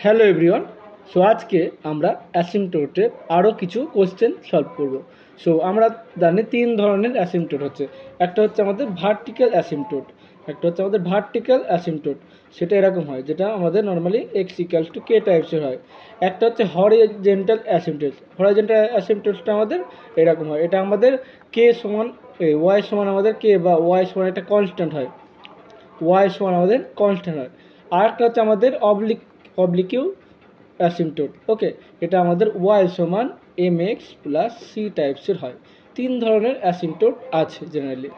Hello everyone. So আজকে আমরা অ্যাসিম্পটোটের আরও কিছু কোশ্চেন সলভ করব। সো আমরা জানি তিন ধরনের অ্যাসিম্পটোট হচ্ছে। একটা হচ্ছে আমাদের ভার্টিক্যাল অ্যাসিম্পটোট, একটা হচ্ছে আমাদের ভার্টিক্যাল অ্যাসিম্পটোট, সেটা এরকম হয় যেটা আমাদের নর্মালি এক্স ইকুয়ালস টু কে টাইপসের হয়। একটা হচ্ছে হরিজেন্টাল অ্যাসিম্পটোট। হরিজেন্টাল অ্যাসিম্পটোটটা আমাদের এরকম হয়, এটা আমাদের কে সমান ওয়াই সমান আমাদের কে বা ওয়াই সমান একটা কনস্ট্যান্ট হয়, ওয়াই সমান আমাদের কনস্ট্যান্ট হয়। আর একটা হচ্ছে আমাদের অবলিকিউ অ্যাসিম্পটোট। ওকে, এটা আমাদের ওয়াই সমান এম এক্স প্লাস সি টাইপসের হয়। তিন ধরনের অ্যাসিম্পটোট আছে generally.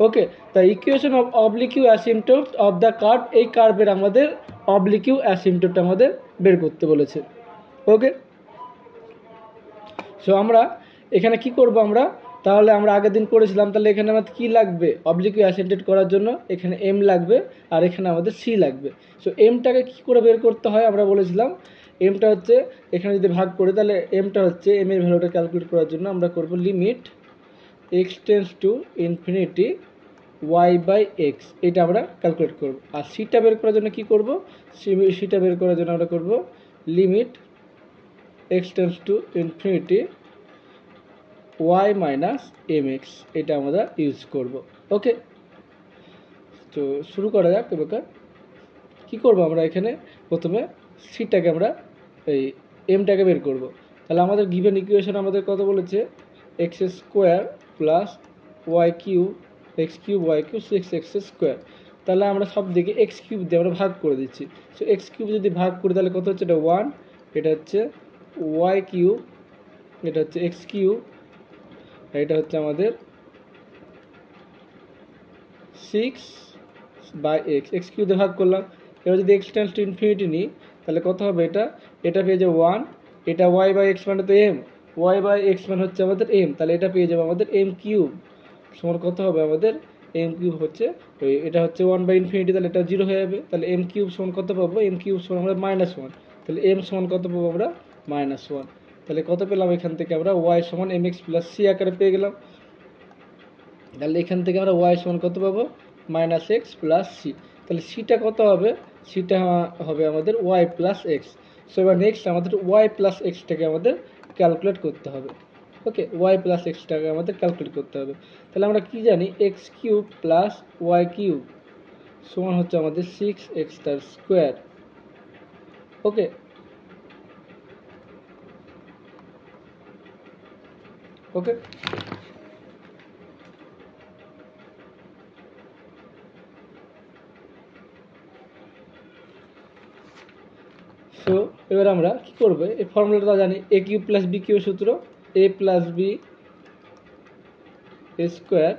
Okay, the equation of oblique asymptote of the curve, এই কার্ভের আমাদের অবলিকিউ অ্যাসিম্পটোট আমাদের বের করতে বলেছে। ওকে, সো আমরা এখানে কি করব, আমরা তাহলে আমরা আগের দিন করেছিলাম, তাহলে এখানে আমাদের কী লাগবে অবলিকিউ অ্যাসিম্পটোট করার জন্য? এখানে এম লাগবে আর এখানে আমাদের সি লাগবে। সো এমটাকে কী করে বের করতে হয় আমরা বলেছিলাম, এমটা হচ্ছে এখানে যদি ভাগ করি তাহলে এমটা হচ্ছে এম এর ভ্যালুটা ক্যালকুলেট করার জন্য আমরা করব limit x tends to infinity y by x, এটা আমরা ক্যালকুলেট করব। আর সিটা বের করার জন্য কি করব, সিটা বের করার জন্য আমরা করব limit x tends to infinity y minus m x, এটা আমরা ইউজ করব। ওকে, তো শুরু করা যাক। এবার কী করবো, আমরা এখানে প্রথমে সিটাকে আমরা এই এমটাকে বের করব। তাহলে আমাদের গিভেন ইকুয়েশন আমাদের কত বলেছে, x square plus y cube x cube y cube 6x square. তাহলে আমরা সব দিকে এক্স কিউব দিয়ে আমরা ভাগ করে দিচ্ছি। সো এক্স কিউব যদি ভাগ করি তাহলে কত হচ্ছে, এটা 1, এটা হচ্ছে ওয়াই কিউব, এটা হচ্ছে এক্স কিউব, এটা হচ্ছে আমাদের 6/x, এক্স কিউব দিয়ে ভাগ করলাম। এবার যদি এক্স টেন্ডস টু ইনফিনিটি নিই তাহলে কত হবে, এটা পেয়ে যাবে 1, এটা ওয়াই বাই এক্স মানে তো এম, ওয়াই বাই এক্স মানে হচ্ছে আমাদের এম, তাহলে এটা পেয়ে যাবে আমাদের এম কিউব সমান কত হবে আমাদের এম কিউব হচ্ছে এটা হচ্ছে 1/ইনফিনিটি, তাহলে এটা 0 হয়ে যাবে। তাহলে এম কিউব সমান কত পাবো, এম কিউব সমান আমরা -1, তাহলে এম সমান কত পাবো আমরা -1। তাহলে কত পেলাম এখান থেকে আমরা ওয়াই সমান এম এক্স প্লাস সি আকারে পেয়ে গেলাম। তাহলে এখান থেকে আমরা ওয়াই সমান কত পাবো, -x প্লাস সি। তাহলে সিটা কত হবে, সিটা হবে আমাদের ওয়াই প্লাস এক্স। সো এবার নেক্সট আমাদের ওয়াই প্লাস এক্সটাকে আমাদের ক্যালকুলেট করতে হবে। ওকে, ওয়াই প্লাস এক্সটাকে আমাদের ক্যালকুলেট করতে হবে। তাহলে আমরা কি জানি, x cube plus y cube সমান হচ্ছে আমাদের 6x তার স্কোয়ার। ওকে, ওকে, সো এবার আমরা কী করবো, এই ফর্মুলাটা জানি, a cube plus b cube সূত্র, a plus b square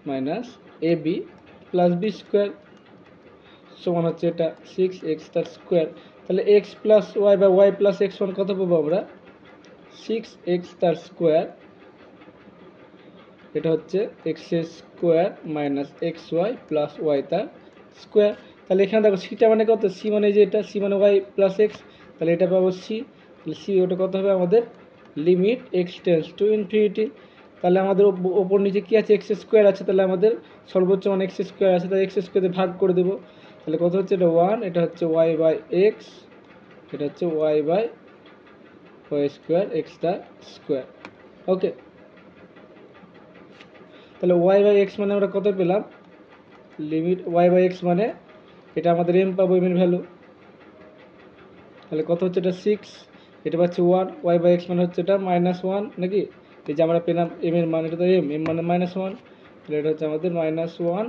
minus a b plus b square সমান হচ্ছে এটা 6x তার স্কোয়ার। তাহলে এক্স প্লাস ওয়াই বা ওয়াই প্লাস এক্স সমান কত পাবো আমরা, 6x তার স্কোয়ার, এটা হচ্ছে x square minus x y plus y তার স্কোয়ার। তাহলে এখানে দেখো সিটা মানে কত, সি মানে যে এটা, সি মানে ওয়াই প্লাস এক্স, তাহলে এটা পাবো সি। তাহলে সি ওটা কত হবে আমাদের limit x tends to infinity. তাহলে আমাদের ওপর নিচে কী আছে, এক্স স্কোয়ার আছে, তাহলে আমাদের সর্বোচ্চ মানে এক্স স্কোয়ার আছে, তাহলে এক্স স্কোয়ারে ভাগ করে দেবো। তাহলে কত হচ্ছে, এটা 1, এটা হচ্ছে ওয়াই বাই এক্স, এটা হচ্ছে y by y square x তার স্কোয়ার। ওকে, তাহলে ওয়াই বাই এক্স মানে আমরা কত পেলাম, লিমিট ওয়াই বাই এক্স মানে এটা আমাদের এম পাবো, এম এর ভ্যালু। তাহলে কত হচ্ছে, এটা 6, এটা পাচ্ছে 1, ওয়াই বাই এক্স মানে হচ্ছে এটা -1 নাকি, এই যে আমরা পেলাম এম এর মান, এটা তো এম, এম মানে -1, তাহলে এটা হচ্ছে আমাদের -1,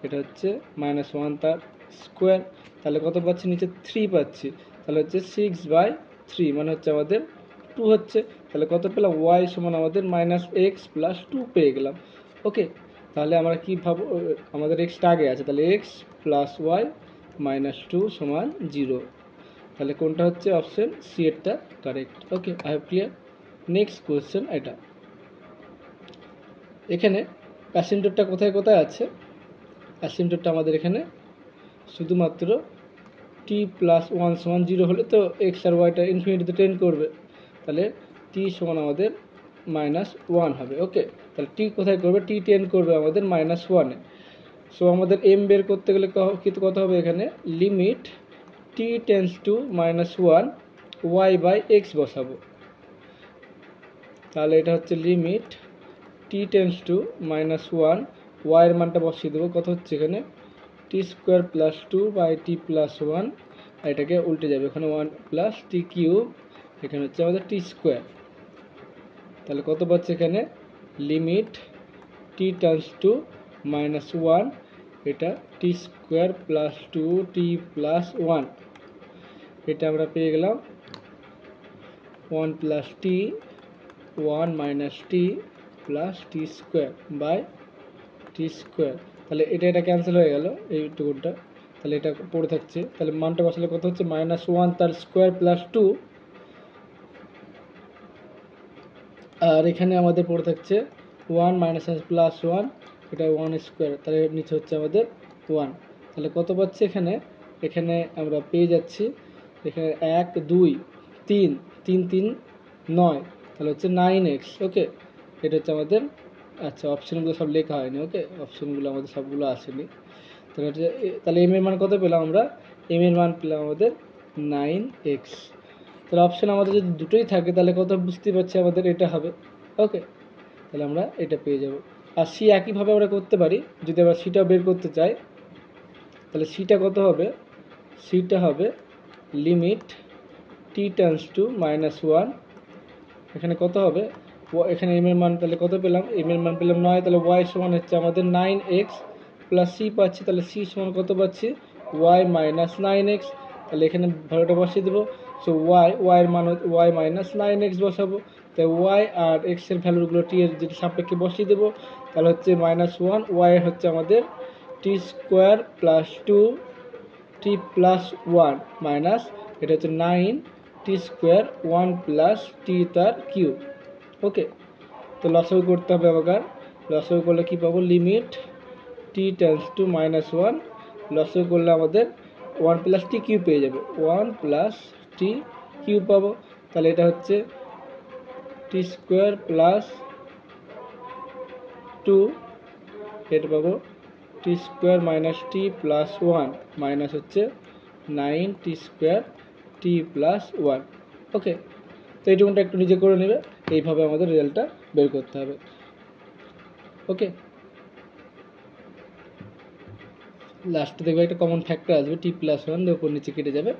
এটা হচ্ছে -1 তার স্কোয়ার। তাহলে কত পাচ্ছি, নিচে 3 পাচ্ছি, তাহলে হচ্ছে 6/3 মানে হচ্ছে আমাদের 2 হচ্ছে। তাহলে কত পেলাম, ওয়াই সমান আমাদের -x প্লাস 2 পেয়ে গেলাম। ওকে, তাহলে আমরা কী ভাবো, আমাদের এক্সটা আগে আছে, তাহলে এক্স প্লাস ওয়াই -2 সমান 0। তাহলে কোনটা হচ্ছে অপশন সি এরটা correct. Okay, I have clear. Next question এটা, এখানে অ্যাসিম্পটোটটা কোথায় কোথায় আছে, অ্যাসিম্পটোটটা আমাদের এখানে শুধুমাত্র টি প্লাস 1 সমান 0 হলে তো এক্স আর ওয়াইটা ইনফিনিটিতে টেন্ড করবে, তাহলে টি সমান আমাদের -1 হবে। ওকে, তাহলে টি কোথায় করবে, টি টেন্ড করবে আমাদের -1-এ। সো আমাদের এম বের করতে গেলে কত হবে, এখানে limit t tends to -1 y by x বসাবো। তাহলে এটা হচ্ছে লিমিট টি টেন্স টু -1 ওয়াইয়ের মানটা বসিয়ে দেবো, কত হচ্ছে এখানে T square plus 2 by T plus 1, এটাকে উল্টে যাবে, ওখানে 1 প্লাস টি কিউব, এখানে হচ্ছে আমাদের টি স্কোয়ার। তাহলে কত পাচ্ছে এখানে লিমিট টি টেন্স টু -1, এটা t square plus 2 t plus 1, এটা আমরা পেয়ে গেলাম 1 প্লাস t 1 minus t plus t square by t square. তাহলে এটা ক্যান্সেল হয়ে গেল এইটুকুটা, তাহলে এটা পড়ে থাকছে। তাহলে মানটা বসালে কত হচ্ছে -1 তার স্কোয়ার প্লাস 2, আর এখানে আমাদের পড়ে থাকছে 1 মাইনাস প্লাস 1, এটা 1 স্কোয়ার, তাহলে নিচে হচ্ছে আমাদের 1। তাহলে কত পাচ্ছি এখানে আমরা পেয়ে যাচ্ছি এখানে 1 2 3 3 3 9, তাহলে হচ্ছে 9x। ওকে, এটা হচ্ছে আমাদের, আচ্ছা অপশানগুলো সব লেখা হয়নি, ওকে অপশানগুলো আমাদের সবগুলো আসেনি। তাহলে এম এর মান কত পেলাম আমরা, এম এর মান পেলাম আমাদের 9x। তাহলে অপশান আমাদের যদি দুটোই থাকে তাহলে কত বুঝতে পারছি আমাদের এটা হবে। ওকে, তাহলে আমরা এটা পেয়ে যাব। আর সি একইভাবে আমরা করতে পারি, যদি আমরা সিটাও বের করতে চাই তাহলে সিটা কত হবে, সিটা হবে লিমিট টি টেন্স টু -1, এখানে কত হবে এখানে এম এর মান তাহলে কত পেলাম, এম এর মান পেলাম 9, তাহলে ওয়াই সমান হচ্ছে আমাদের 9x প্লাস সি পাচ্ছি, তাহলে সি সমান কত পাচ্ছি ওয়াই মাইনাস 9x, তাহলে এখানে ভ্যালুটা বসিয়ে দেবো। সো ওয়াইয়ের মান ওয়াই মাইনাস 9x বসাবো, তাই ওয়াই আর এক্স এর ভ্যালুগুলো টি এর যেটা সাপেক্ষে বসিয়ে দেবো, তাহলে হচ্ছে -1, ওয়াই হচ্ছে আমাদের টি square plus 2 t plus 1 minus এটা হচ্ছে 9 টি স্কোয়ার 1 প্লাস টি তার কিউব। ওকে, তো লসাগু করতে হবে আবার, লসাগু করলে কী পাবো লিমিট টি টেন্স টু -1, লসাগু করলে আমাদের 1 প্লাস টি কিউব পেয়ে যাবে, 1 প্লাস টি কিউব পাবো। তাহলে এটা হচ্ছে টি স্কোয়ার প্লাস 2, এটা পাবো টি square minus t plus 1 minus হচ্ছে 9 টি স্কোয়ার টি প্লাস 1। ওকে, তো এইটুকুটা একটু নিজে করে নেবে, এইভাবে আমাদের রেজাল্টটা বের করতে হবে। ওকে, লাস্টে দেখবে একটা কমন ফ্যাক্টর আসবে টি প্লাস 1, উপর নিচে কেটে যাবে,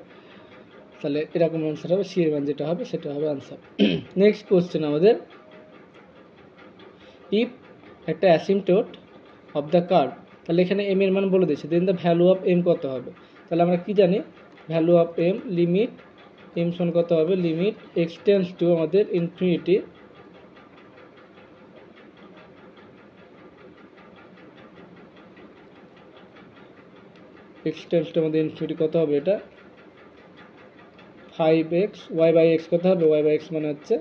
তাহলে এরকম আনসার হবে, সি এর মান যেটা হবে সেটা হবে আনসার। নেক্সট কোশ্চেন আমাদের, ইফ একটা অ্যাসিম্পটোট অফ দ্য কার্ভ, তাহলে এখানে এম এর মান বলে দিয়েছে, then the value of m কত হবে। তাহলে আমরা কি জানি value of m limit m সমান কত হবে, লিমিট এক্স টেন্স টু আমাদের ইনফিনিটি এক্স টেন্স টু আমাদের ইনফিনিটি কত হবে, এটা 5x, ওয়াই বাই এক্স কত হবে, ওয়াই বাই এক্স মানে হচ্ছে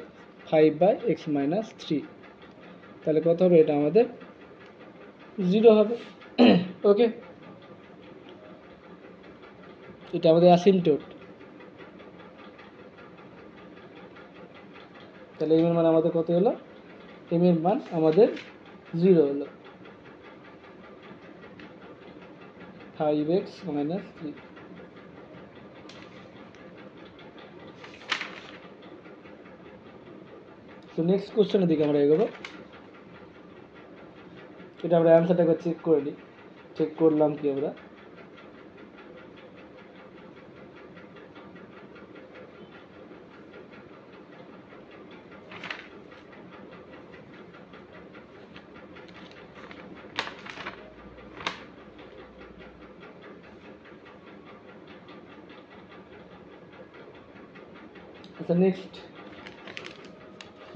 5 বাই এক্স মাইনাস 3, তাহলে কত হবে এটা আমাদের 0 হবে। ওকে, এটা আমাদের অ্যাসিম্পটোট, তাহলে এম এর মান আমাদের কত হলো, এম এর মান আমাদের 0 হলো, 5x মাইনাস 3। তো নেক্সট কোশ্চেনের দিকে আমরা এগোবো, এটা আমরা অ্যান্সারটাকে চেক করে নিই, চেক করলাম কি আমরা, আচ্ছা নেক্সট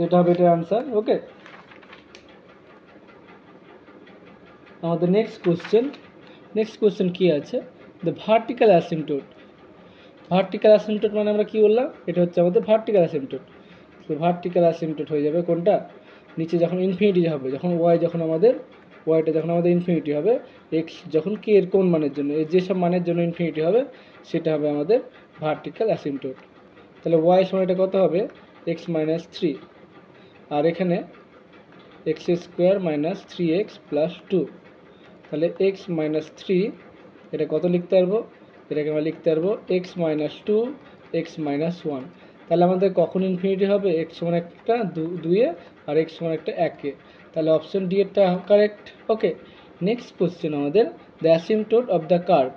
এটা হবে এটা আনসার। ওকে, আমাদের নেক্সট কোশ্চেন কি আছে, দ্য ভার্টিক্যাল অ্যাসিম্পটোট। ভার্টিক্যাল অ্যাসিম্পটোট মানে আমরা কি বললাম, এটা হচ্ছে আমাদের ভার্টিক্যাল অ্যাসিম্পটোট। তো ভার্টিক্যাল অ্যাসিম্পটোট হয়ে যাবে কোনটা, নিচে যখন ইনফিনিটি হবে, যখন ওয়াইটা যখন আমাদের ইনফিনিটি হবে, এক্স যখন কে এর কোন মানের জন্য, এর যেসব মানের জন্য ইনফিনিটি হবে সেটা হবে আমাদের ভার্টিক্যাল অ্যাসিম্পটোট। তাহলে ওয়াই সময় এটা কত হবে এক্স মাইনাস 3, আর এখানে x square minus 3x plus 2, তাহলে এক্স মাইনাস 3 এটা কত লিখতে পারবো, এটাকে আমরা লিখতে পারবো x minus two x minus one. তাহলে আমাদের কখন ইনফিনিটি হবে? এক্স সমান একটা দুইয়ে আর এক্স সমান একটা একে। তাহলে option D এরটা correct. Okay, next question আমাদের the asymptote of the curve.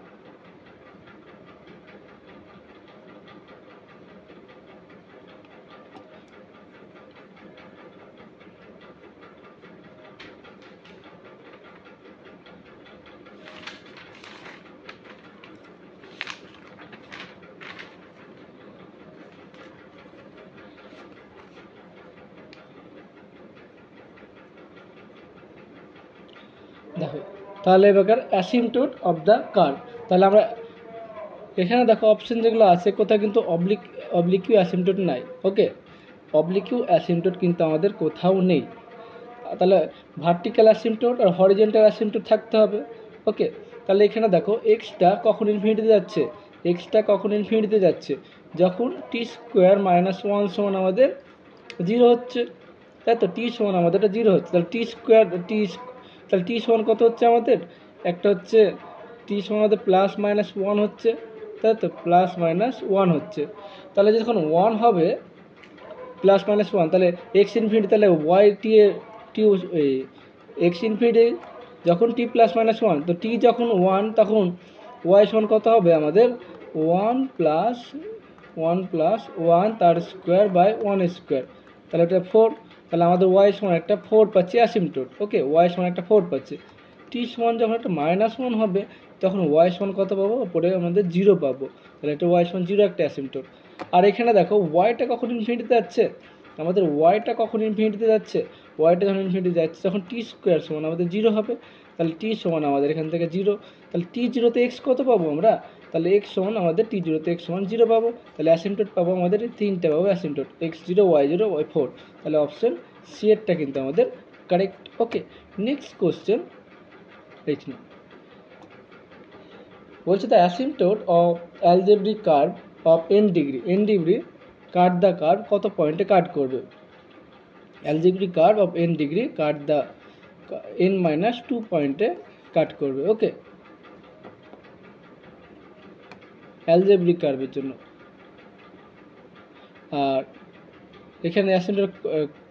দেখো তাহলে এবার অ্যাসিম্পটোট অফ দ্য কার্ভ। তাহলে আমরা এখানে দেখো অপশন যেগুলো আছে কোথাও কিন্তু অবলিকিউ অ্যাসিম্পটোট নাই। ওকে, অবলিকিউ অ্যাসিম্পটোট কিন্তু আমাদের কোথাও নেই। তাহলে ভার্টিক্যাল অ্যাসিম্পটোট আর হরিজন্টাল অ্যাসিম্পটোট থাকতে হবে। ওকে, তাহলে এখানে দেখো এক্সটা কখন ইনফিনিটিতে যাচ্ছে? এক্সটা কখন ইনফিনিটিতে যাচ্ছে? যখন টি স্কোয়ার মাইনাস ওয়ান সমান আমাদের জিরো হচ্ছে, তাই তো। টি সমান আমাদের এটা জিরো হচ্ছে, তাহলে টি স্কোয়ার তাহলে টি সমান কত হচ্ছে আমাদের? একটা হচ্ছে টি সমান আমাদের প্লাস মাইনাস ওয়ান হচ্ছে, তাই তো, প্লাস মাইনাস ওয়ান হচ্ছে। তাহলে যখন ওয়ান হবে প্লাস মাইনাস ওয়ান, তাহলে এক্স ইনফিনিটি, তাহলে ওয়াই টি এক্স ইনফিনিটি যখন টি প্লাস মাইনাস ওয়ান, তো টি যখন ওয়ান তখন ওয়াই সমান কত হবে আমাদের? ওয়ান প্লাস ওয়ান তার স্কোয়ার বাই ওয়ান স্কোয়ার, তাহলে এটা ফোর। তাহলে আমাদের ওয়াই সমান একটা ফোর পাচ্ছি অ্যাসিম্পটোট। ওকে, ওয়াই সমান একটা ফোর পাচ্ছি। টি সমান যখন একটা মাইনাস ওয়ান হবে তখন ওয়াই সমান কত পাবো? ওপরে আমাদের জিরো পাবো, তাহলে এটা ওয়াই সমান জিরো একটা অ্যাসিম্পটোট। আর এখানে দেখো ওয়াইটা কখন ইনফিনিটিতে যাচ্ছে? আমাদের ওয়াইটা কখন ইনফিনিটিতে যাচ্ছে? ওয়াইটা যখন ইনফিনিটি যাচ্ছে তখন টি স্কোয়ার সমান আমাদের জিরো হবে, তাহলে টি সমান আমাদের এখান থেকে জিরো। তাহলে টি জিরোতে এক্স কত পাবো আমরা? তাহলে এক্স সমান আমাদের টি জিরোতে এক্স সমান জিরো পাবো। তাহলে অ্যাসিম্পটোট পাবো আমাদের তিনটে পাবো asymptote, X zero Y four. তাহলে অপশন সি এরটা কিন্তু আমাদের কারেক্ট। ওকে, নেক্সট কোশ্চেন দেখি বলছে the asymptote of algebraic curve of N degree cut the curve কত পয়েন্টে কাট করবে? Algebraic curve of N degree cut the N minus two পয়েন্টে কাট করবে। ওকে, অ্যালজেব্রিক কার্ভের জন্য। আর এখানে asymptote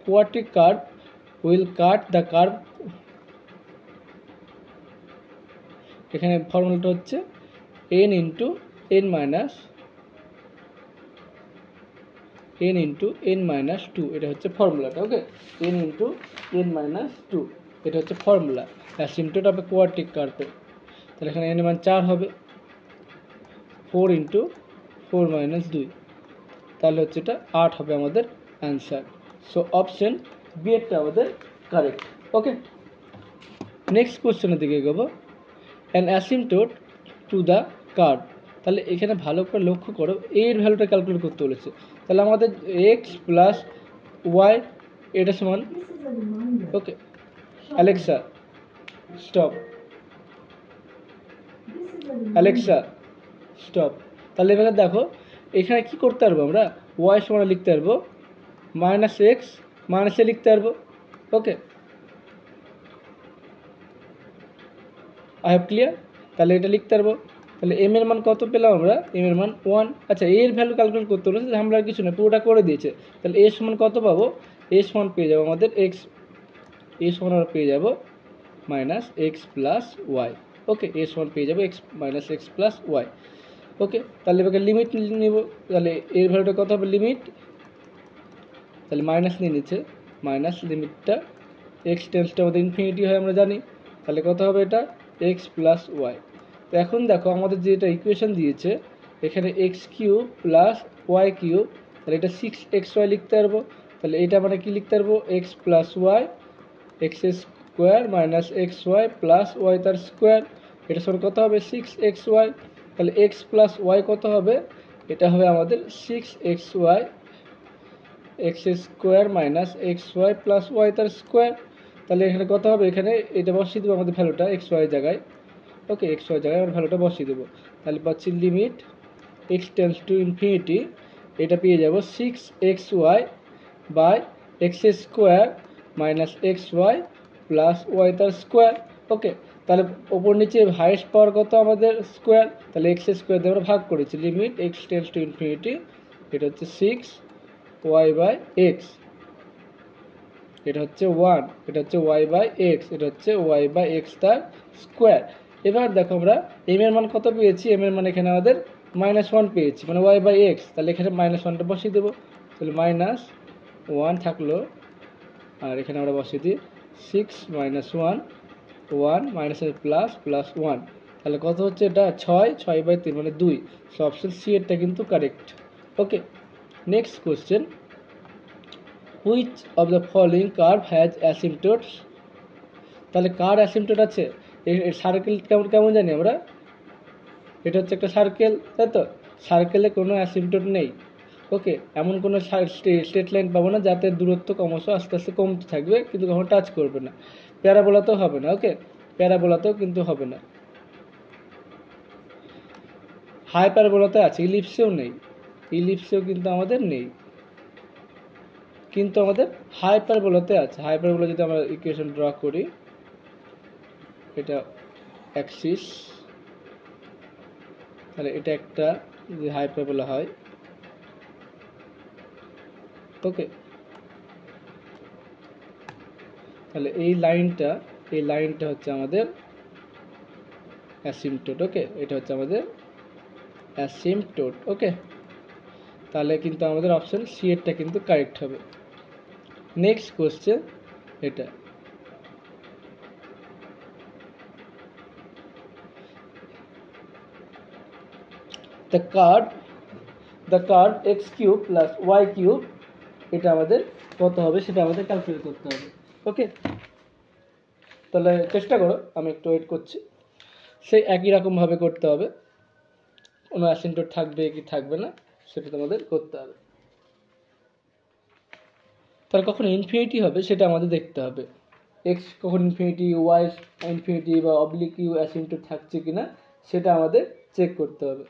quadric curve will cut the curve, এখানে ফর্মুলাটা হচ্ছে n into n minus two, এটা হচ্ছে ফর্মুলাটা। Okay, n into n minus two, এটা হচ্ছে ফর্মুলা অ্যাসিম্পটোট অফ কোয়াড্রিক কার্ভের। তাহলে এখানে n এর মান 4 হবে, 4 ইন্টু 4 মাইনাস 2, তাহলে হচ্ছে এটা 8 হবে আমাদের অ্যান্সার। সো অপশন বি এরটা আমাদের কারেক্ট। ওকে, নেক্সট কোশ্চেনের দিকে এগোবো। An asymptote to the curve. তাহলে এখানে ভালো করে লক্ষ্য করো, এর ভ্যালুটা ক্যালকুলেট করতে বলেছে। তাহলে আমাদের এক্স প্লাস ওয়াই এটা সমান, ওকে অ্যালেক্সা স্টপ, অ্যালেক্সা স্টপ। তাহলে এবার দেখো এখানে কি করতে পারবো আমরা? ওয়াই সমান লিখতে পারবো মাইনাস এক্স মাইনাসে লিখতে পারবো। ওকে, আই হ্যাভ ক্লিয়ার। তাহলে এটা লিখতে পারবো। তাহলে এম এর মান কত পেলাম আমরা? এম এর মান 1। আচ্ছা, এর ভ্যালু ক্যালকুলেট করতে বলেছে, আমরা কিছু না, পুরোটা করে দিয়েছে। তাহলে এ সমান কত পাবো? এ সমান পেয়ে যাবো আমাদের এক্স, এ সমান আমরা পেয়ে যাবো minus X plus Y. Okay, A সমান পেয়ে যাবো X minus X plus Y. Okay, তাহলে এবার লিমিট নিব। তাহলে এর ভ্যালুটা কত হবে? লিমিট, তাহলে মাইনাস নিয়ে নিচ্ছে, মাইনাস লিমিটটা এক্স টেন্সটা আমাদের ইনফিনিটি হয় আমরা জানি। তাহলে কত হবে? এটা এক্স প্লাস ওয়াই। তো এখন দেখো আমাদের যেটা ইকুয়েশন দিয়েছে এখানে x cube plus y cube, তাহলে এটা 6xy লিখতে পারবো। তাহলে এটা মানে কি লিখতে পারবো? X plus y x square minus x y plus y তার স্কোয়ার, এটা সমান কত হবে? 6xy। তাহলে এক্স প্লাস ওয়াই কত হবে? এটা হবে আমাদের 6xy x square minus x y plus y তার স্কোয়ার। তাহলে এখানে কত হবে? এখানে এটা বসিয়ে দেবো আমাদের ভ্যালুটা এক্স ওয়াই জায়গায়। ওকে, এক্স ওয়াই জায়গায় আমরা ভ্যালুটা বসিয়ে দেবো। তাহলে পাচ্ছি limit x tends to infinity, এটা পেয়ে যাবো 6xy by x square minus x y plus y তার স্কোয়ার। ওকে, তাহলে ওপর নিচে হাইয়েস্ট পাওয়ার কত আমাদের স্কোয়ার, তাহলে এক্স স্কোয়ার দিয়ে আমরা ভাগ করেছি, limit x tends to infinity, এটা হচ্ছে 6y/x, এটা হচ্ছে 1, এটা হচ্ছে y/x, এটা হচ্ছে y/x তার স্কোয়ার। এবার দেখো আমরা এম এর মান কত পেয়েছি, এম এর মান এখানে আমাদের -1 পেয়েছি, মানে y/x, তাহলে এখানে -1টা বসিয়ে দেবো, তাহলে -1 থাকলো, আর এখানে আমরা বসিয়ে দিই 6 - 1, 1 প্লাস 1, তাহলে কত হচ্ছে এটা 6/3 মানে 2, সো অপশন সি এরটা কিন্তু correct. Okay, next question, which of the following curve has asymptotes, তাহলে কার অ্যাসিম্পটোট আছে, এর সার্কেল কেমন জানি আমরা, এটা হচ্ছে একটা সার্কেল, তাই তো, সার্কেলে কোনো অ্যাসিম্পটোট নেই। ওকে, এমন কোনো স্ট্রেট লাইন পাবো না যাতে দূরত্ব ক্রমশ আস্তে আস্তে কমতে থাকবে কিন্তু কখনো টাচ করবে না, প্যারাবোলাতেও হবে না। ওকে, প্যারাবোলাতেও কিন্তু হবে না, হাই প্যারাবোলাতে আছে, ইলিপসেও নেই, ইলিপসেও কিন্তু আমাদের নেই, কিন্তু আমাদের হাই প্যারাবোলাতে আছে। হাই প্যারাবোলা যদি আমরা ইকুয়েশন ড্র করি, এটা অ্যাক্সিস, তাহলে এটা একটা যদি হাই প্যারাবোলা হয়, ওকে, তাহলে এই লাইনটা হচ্ছে আমাদের অ্যাসিম্পটোট। ওকে, এটা হচ্ছে আমাদের অ্যাসিম্পটোট। ওকে, তাহলে কিন্তু আমাদের অপশন সি এরটা কিন্তু কারেক্ট হবে। নেক্সট কোশ্চেন, এটা the curve x³ + y³ এটা আমাদের কত হবে সেটা আমাদের ক্যালকুলেট করতে হবে। ওকে, তাহলে চেষ্টা করো, আমি একটু ওয়েট করছি, সেই একই রকমভাবে করতে হবে, কোনো অ্যাসিম্পটোট থাকবে কি থাকবে না সেটা তোমাদের করতে হবে। তাহলে কখন ইনফিনিটি হবে সেটা আমাদের দেখতে হবে, এক্স কখন ইনফিনিটি, ওয়াই ইনফিনিটি বা অবলিক ইউ অ্যাসিম্পটোট থাকছে কিনা সেটা আমাদের চেক করতে হবে।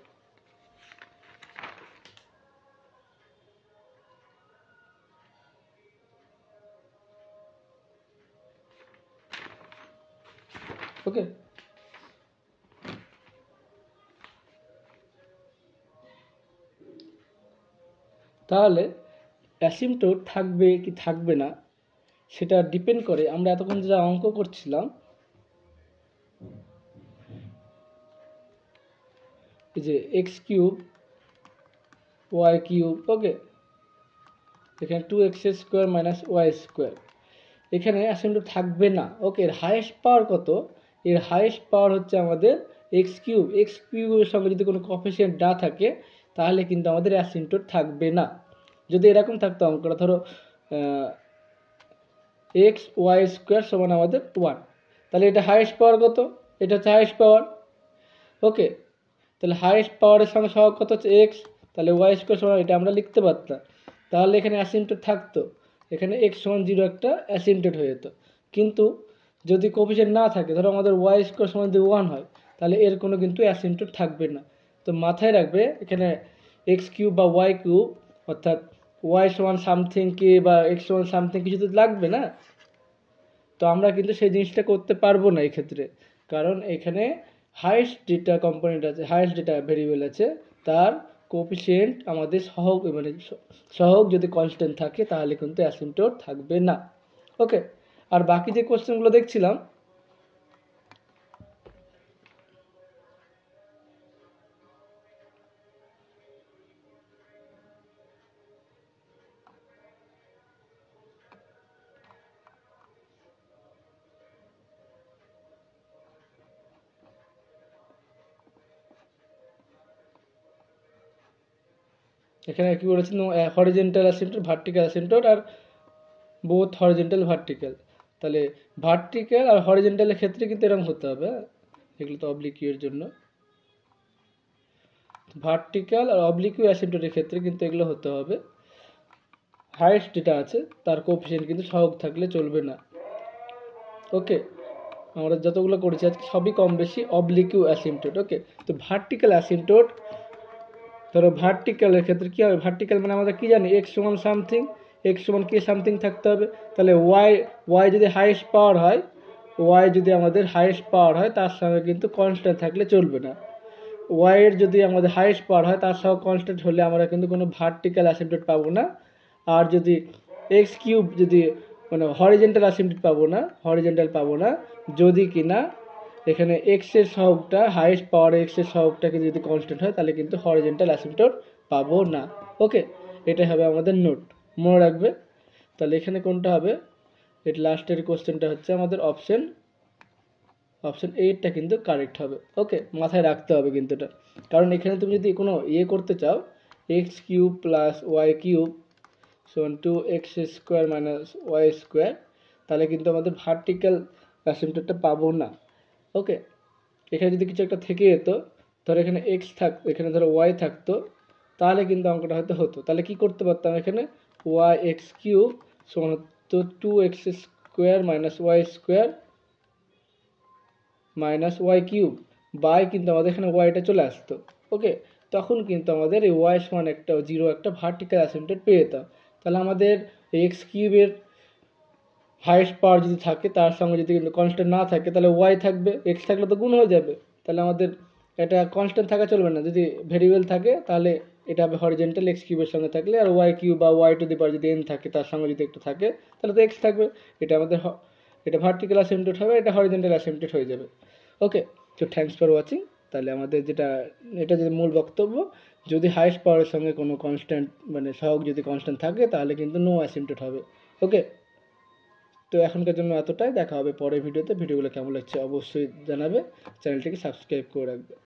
ওকে, তাহলে অ্যাসিম্পটোট থাকবে কি থাকবে না সেটা ডিপেন্ড করে আমরা এতক্ষণ যা অঙ্ক করছিলাম, এই যে x³ y³, ওকে, এখানে 2x² - y², এখানে অ্যাসিম্পটোট থাকবে না। ওকে, এর হাইয়েস্ট পাওয়ার কত, এর হাইয়েস্ট পাওয়ার হচ্ছে আমাদের x³ এর সঙ্গে যদি কোনো কোএফিসিয়েন্ট না থাকে তাহলে কিন্তু আমাদের অ্যাসিম্পটোট থাকবে না। যদি এরকম থাকতো অঙ্কটা, ধরো x² সমান আমাদের 1, তাহলে এটা হাইয়েস্ট পাওয়ার কত, এটা হচ্ছে হাইয়েস্ট পাওয়ার। ওকে, তাহলে হাইয়েস্ট পাওয়ারের সঙ্গে সহগ কত হচ্ছে x, তাহলে y² সমান এটা আমরা লিখতে পারতাম, তাহলে এখানে অ্যাসিম্পটোট থাকতো, এখানে x = 0 একটা অ্যাসিম্পটোট হয়ে যেত। কিন্তু যদি কোএফিসিয়েন্ট না থাকে, ধরো আমাদের y² সমান যদি 1 হয় তাহলে এর কোনো কিন্তু অ্যাসিম্পটোট থাকবে না। তো মাথায় রাখবে এখানে x³ বা y³ অর্থাৎ y সমান সামথিং কে বা x সমান সামথিং কিছু তো লাগবে না, তো আমরা কিন্তু সেই জিনিসটা করতে পারবো না এই ক্ষেত্রে, কারণ এখানে হাইয়েস্ট যেটা কম্পোনেন্ট আছে, হাইয়েস্ট যেটা ভেরিয়েবল আছে তার কোএফিসিয়েন্ট আমাদের সহগ, মানে সহগ যদি কনস্ট্যান্ট থাকে তাহলে কিন্তু অ্যাসিম্পটোট থাকবে না। ওকে, আর বাকি যে কোশ্চেনগুলো দেখছিলাম, এখানে কি বলেছেন, হরিজেন্টাল অ্যাসিম্পটোট, ভার্টিক্যাল অ্যাসিম্পটোট, আর বোথ হরিজেন্টাল ভার্টিক্যাল, তাহলে ভার্টিক্যাল আর হরিজেন্টালের ক্ষেত্রে কিন্তু এরকম হতে হবে, এগুলো তো অবলিক এর জন্য, ভার্টিক্যাল আর অবলিক অ্যাসিম্পটোটের ক্ষেত্রে কিন্তু এগুলো হতে হবে, হাইয়েস্ট যেটা আছে তার কোএফিসিয়েন্ট কিন্তু সহগ থাকলে চলবে না। ওকে, আমরা যতগুলো করেছি আজকে সবই কম বেশি অবলিক অ্যাসিম্পটোট। ওকে, তো ভার্টিক্যাল অ্যাসিম্পটোট, ধরো ভার্টিক্যালের ক্ষেত্রে কী হবে, ভার্টিক্যাল মানে আমরা কি জানি x সমান সামথিং, x সমান কে সামথিং থাকতে হবে, তাহলে ওয়াই যদি হাইয়েস্ট পাওয়ার হয় ওয়াই যদি আমাদের হাইয়েস্ট পাওয়ার হয় তার সঙ্গে কিন্তু কনস্ট্যান্ট থাকলে চলবে না। ওয়াই এর যদি আমাদের হাইয়েস্ট পাওয়ার হয় তার সঙ্গে কনস্ট্যান্ট হলে আমরা কিন্তু কোনো ভার্টিক্যাল অ্যাসিম্পটট পাবো না। আর যদি এক্স কিউব যদি মানে হরিজেন্টাল অ্যাসিম্পটট পাবো না যদি কিনা এখানে এক্সের সহগটা হাইয়েস্ট পাওয়ার এক্সের সহগটাকে যদি কনস্ট্যান্ট হয় তাহলে কিন্তু হরিজেন্টাল অ্যাসিম্পটট পাবো না। ওকে, এটাই হবে আমাদের নোট, মনে রাখবে। তাহলে এখানে কোনটা হবে, এর লাস্টের কোশ্চেনটা হচ্ছে আমাদের অপশন 8টা কিন্তু কারেক্ট হবে। ওকে, মাথায় রাখতে হবে কিন্তু এটা, কারণ এখানে তুমি যদি কোনো করতে চাও x cube plus y cube সমান 2x square minus y square, তাহলে কিন্তু আমাদের ভার্টিক্যাল অ্যাসিম্পটটটা পাবো না। ওকে, এখানে যদি কিছু একটা থেকে যেত, ধরো এখানে এক্স থাকতো, এখানে ধরো ওয়াই থাকতো, তাহলে কিন্তু অঙ্কটা হয়তো হতো। তাহলে কি করতে পারতাম, এখানে ওয়াই এক্স কিউব সমান হতো 2x square minus y square minus y cube by কিন্তু আমাদের এখানে ওয়াইটা চলে আসতো। ওকে, তখন কিন্তু আমাদের এই ওয়াই সমান একটা 0 একটা ভার্টিক্যাল অ্যাসিম্পটট পেয়ে যেতাম। তাহলে আমাদের এক্স কিউবের হাইয়েস্ট পাওয়ার যদি থাকে তার সঙ্গে যদি কিন্তু কনস্ট্যান্ট না থাকে তাহলে ওয়াই থাকবে, এক্স থাকলে তো গুণ হয়ে যাবে। তাহলে আমাদের এটা কনস্ট্যান্ট থাকা চলবে না, যদি ভেরিয়েবল থাকে তাহলে এটা হবে হরিজেন্টাল এক্স কিউবের সঙ্গে থাকলে, আর ওয়াই কিউব বা ওয়াই টু দি পাওয়ার যদি এন থাকে তার সঙ্গে যদি একটু থাকে তাহলে তো এক্স থাকবে। এটা আমাদের এটা ভার্টিক্যাল অ্যাসিম্পটট হবে, এটা হরিজেন্টাল অ্যাসিম্পটট হয়ে যাবে। ওকে, তো থ্যাঙ্কস ফর ওয়াচিং। তাহলে আমাদের এটা যদি মূল বক্তব্য, যদি হাইয়েস্ট পাওয়ারের সঙ্গে কোনো কনস্ট্যান্ট মানে সহগ যদি কনস্ট্যান্ট থাকে তাহলে কিন্তু নো অ্যাসিম্পটট হবে। ওকে, তো এখনকার জন্য এতটাই, দেখা হবে পরের ভিডিওতে। ভিডিওগুলো কেমন লাগছে অবশ্যই জানাবে, চ্যানেলটিকে সাবস্ক্রাইব করে রাখবে।